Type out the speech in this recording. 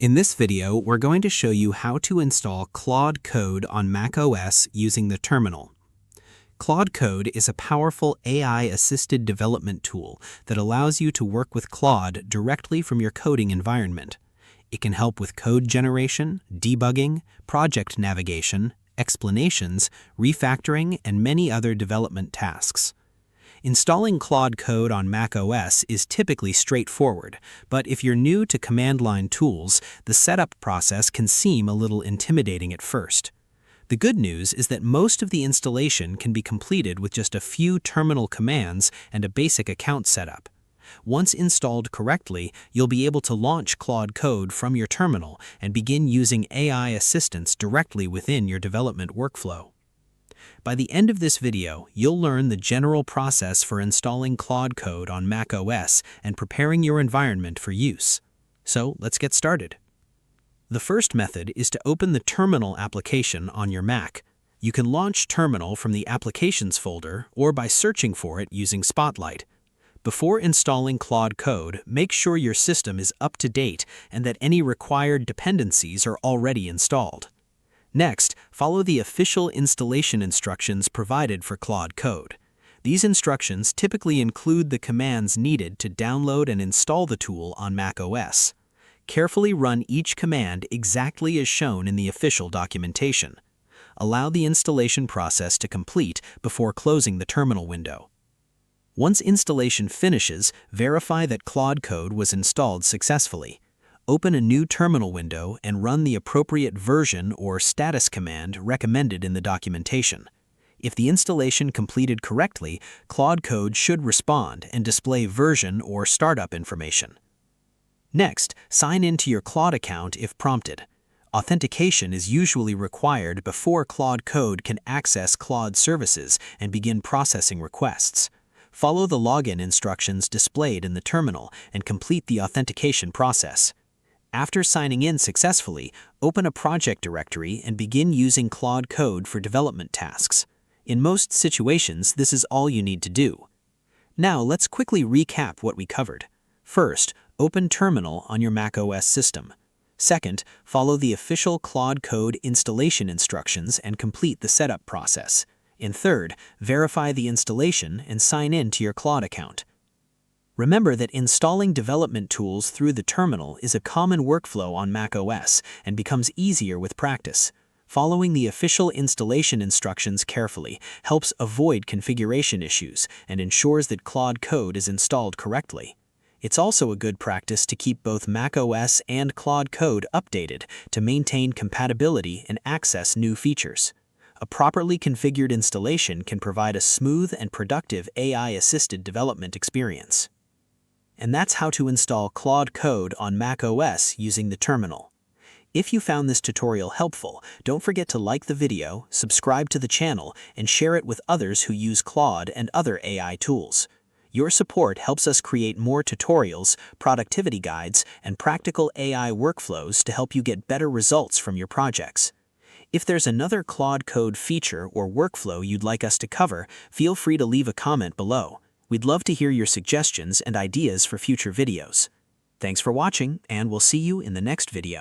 In this video, we're going to show you how to install Claude Code on macOS using the terminal. Claude Code is a powerful AI-assisted development tool that allows you to work with Claude directly from your coding environment. It can help with code generation, debugging, project navigation, explanations, refactoring, and many other development tasks. Installing Claude Code on macOS is typically straightforward, but if you're new to command-line tools, the setup process can seem a little intimidating at first. The good news is that most of the installation can be completed with just a few terminal commands and a basic account setup. Once installed correctly, you'll be able to launch Claude Code from your terminal and begin using AI assistance directly within your development workflow. By the end of this video, you'll learn the general process for installing Claude Code on macOS and preparing your environment for use. So let's get started. The first method is to open the Terminal application on your Mac. You can launch Terminal from the Applications folder or by searching for it using Spotlight. Before installing Claude Code, make sure your system is up to date and that any required dependencies are already installed. Next, follow the official installation instructions provided for Claude Code. These instructions typically include the commands needed to download and install the tool on macOS. Carefully run each command exactly as shown in the official documentation. Allow the installation process to complete before closing the terminal window. Once installation finishes, verify that Claude Code was installed successfully. Open a new terminal window and run the appropriate version or status command recommended in the documentation. If the installation completed correctly, Claude Code should respond and display version or startup information. Next, sign into your Claude account if prompted. Authentication is usually required before Claude Code can access Claude services and begin processing requests. Follow the login instructions displayed in the terminal and complete the authentication process. After signing in successfully, open a project directory and begin using Claude Code for development tasks. In most situations, this is all you need to do. Now let's quickly recap what we covered. First, open Terminal on your macOS system. Second, follow the official Claude Code installation instructions and complete the setup process. And third, verify the installation and sign in to your Claude account. Remember that installing development tools through the terminal is a common workflow on macOS and becomes easier with practice. Following the official installation instructions carefully helps avoid configuration issues and ensures that Claude Code is installed correctly. It's also a good practice to keep both macOS and Claude Code updated to maintain compatibility and access new features. A properly configured installation can provide a smooth and productive AI-assisted development experience. And that's how to install Claude Code on macOS using the terminal. If you found this tutorial helpful, don't forget to like the video, subscribe to the channel, and share it with others who use Claude and other AI tools. Your support helps us create more tutorials, productivity guides, and practical AI workflows to help you get better results from your projects. If there's another Claude Code feature or workflow you'd like us to cover, feel free to leave a comment below. We'd love to hear your suggestions and ideas for future videos. Thanks for watching, and we'll see you in the next video.